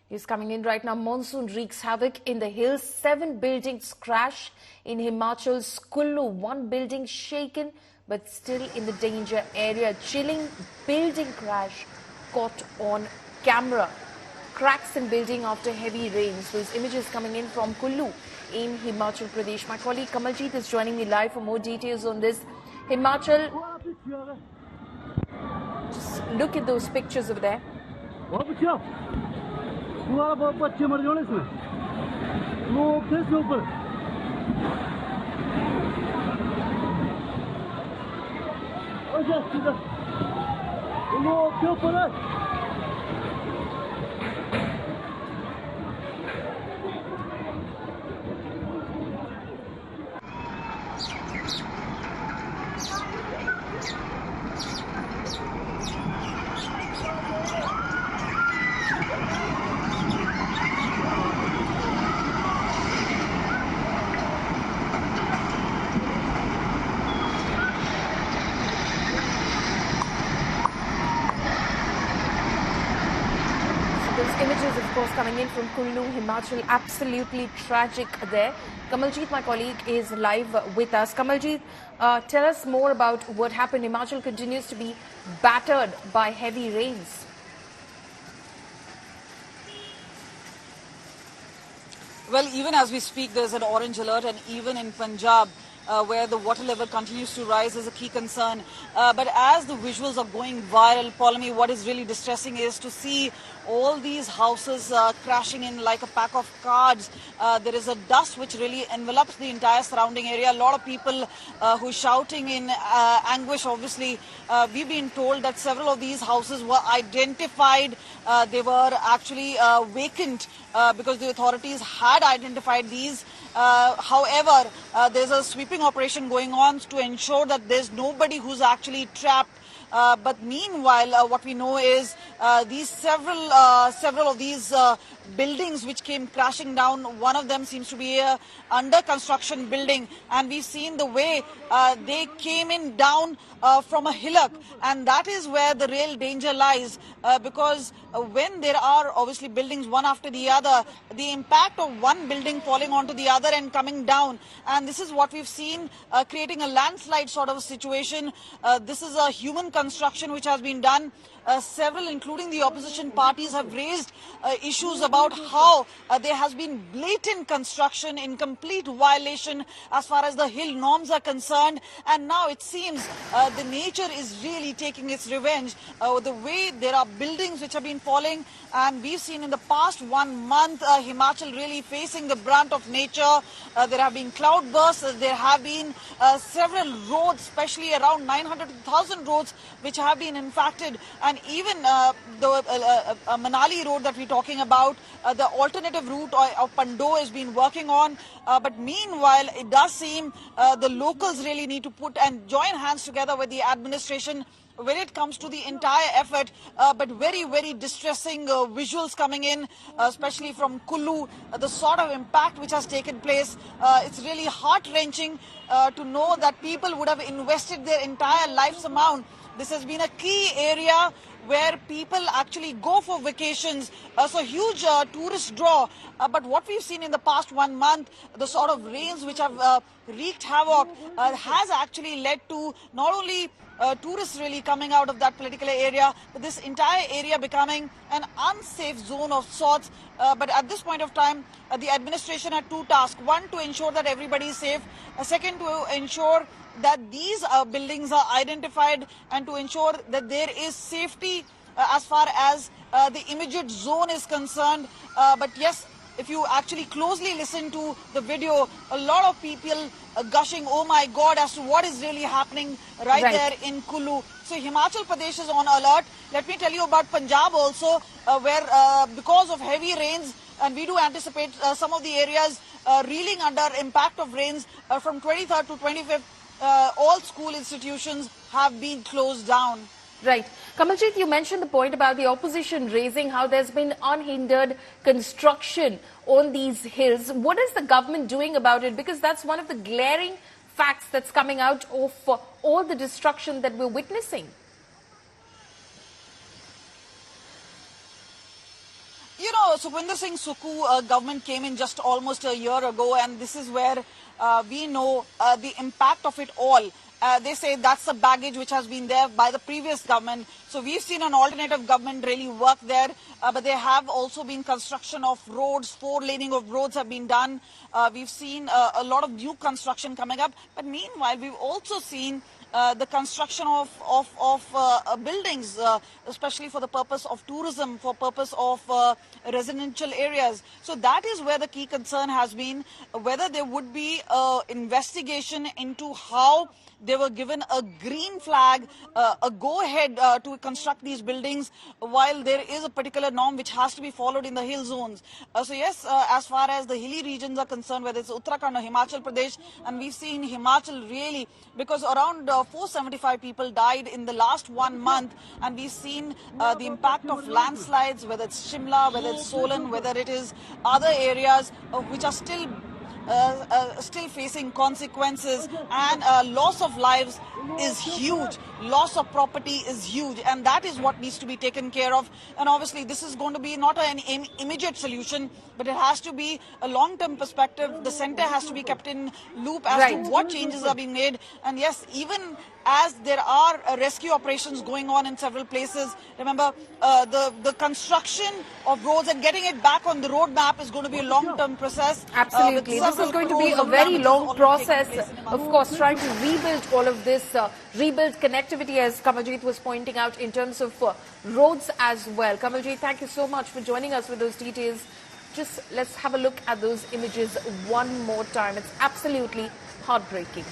He's coming in right now. Monsoon wreaks havoc in the hills. 7 buildings crash in Himachal's Kullu. 1 building shaken but still in the danger area. Chilling building crash caught on camera. Cracks in building after heavy rains. Those images coming in from Kullu in Himachal Pradesh. My colleague Kamaljeet is joining me live for more details on this. Himachal, just look at those pictures over there. बच्चे मर जाने इसमें लोग थे इसके ऊपर लोग के ऊपर है Those images, of course, coming in from Kullu, Himachal, absolutely tragic there. Kamaljeet, my colleague, is live with us. Kamaljeet, tell us more about what happened. Himachal continues to be battered by heavy rains. Well, even as we speak, there's an orange alert, and even in Punjab, where the water level continues to rise, is a key concern. But as the visuals are going viral, Paulami, what is really distressing is to see all these houses crashing in like a pack of cards. There is a dust which really envelops the entire surrounding area. A lot of people who are shouting in anguish, obviously. We've been told that several of these houses were identified. They were actually vacant because the authorities had identified these. However, there's a sweeping operation going on to ensure that there's nobody who's actually trapped. But meanwhile, what we know is these several of these buildings which came crashing down. One of them seems to be a under construction building, and we've seen the way they came in down from a hillock, and that is where the real danger lies, because when there are obviously buildings one after the other, the impact of one building falling onto the other and coming down, and this is what we've seen creating a landslide sort of a situation. This is a human construction which has been done. Several, including the opposition parties, have raised issues about how there has been blatant construction in complete violation as far as the hill norms are concerned. And now it seems the nature is really taking its revenge. The way there are buildings which have been falling, and we've seen in the past 1 month Himachal really facing the brunt of nature. There have been cloud bursts. There have been several roads, especially around 900 to 1,000 roads, which have been impacted. And even the Manali road that we're talking about, the alternative route of Pando has been working on. But meanwhile, it does seem the locals really need to put and join hands together with the administration when it comes to the entire effort. But very, very distressing visuals coming in, especially from Kullu, the sort of impact which has taken place. It's really heart-wrenching to know that people would have invested their entire life's amount. This has been a key area where people actually go for vacations, so huge tourist draw. But what we've seen in the past 1 month, the sort of rains which have wreaked havoc has actually led to not only tourists really coming out of that particular area, but this entire area becoming an unsafe zone of sorts. But at this point of time, the administration had 2 tasks. One, to ensure that everybody is safe. Second, to ensure that these buildings are identified, and to ensure that there is safety as far as the immediate zone is concerned. But yes, if you actually closely listen to the video, a lot of people gushing, oh my God, as to what is really happening right there in Kullu. So Himachal Pradesh is on alert. Let me tell you about Punjab also, where because of heavy rains, and we do anticipate some of the areas reeling under impact of rains, from 23rd to 25th, all school institutions have been closed down. Right. Kamaljeet, you mentioned the point about the opposition raising how there's been unhindered construction on these hills. What is the government doing about it? Because that's one of the glaring facts that's coming out of all the destruction that we're witnessing. You know, Sukhwinder Singh Sukhu government came in just almost a year ago, and this is where we know the impact of it all. They say that's the baggage which has been there by the previous government. So we've seen an alternative government really work there, but there have also been construction of roads, 4-laning of roads have been done. We've seen a lot of new construction coming up, but meanwhile we've also seen the construction of buildings, especially for the purpose of tourism, for purpose of residential areas. So that is where the key concern has been, whether there would be an investigation into how they were given a green flag, a go-ahead to construct these buildings, while there is a particular norm which has to be followed in the hill zones. So yes, as far as the hilly regions are concerned, whether it's Uttarakhand or Himachal Pradesh, and we've seen Himachal really, because around 475 people died in the last 1 month, and we've seen the impact of landslides, whether it's Shimla, whether it's Solan, whether it is other areas which are still facing consequences, and loss of lives is huge, loss of property is huge, and that is what needs to be taken care of. And obviously this is going to be not an immediate solution, but it has to be a long-term perspective. The centre has to be kept in loop as to what changes are being made. And yes, even as there are rescue operations going on in several places, remember the construction of roads and getting it back on the road map is going to be a long-term process. Absolutely. This is going to be a very long process, of course, trying to rebuild all of this, rebuild connectivity, as Kamaljeet was pointing out, in terms of roads as well. Kamaljeet, thank you so much for joining us with those details. Just let's have a look at those images one more time. It's absolutely heartbreaking.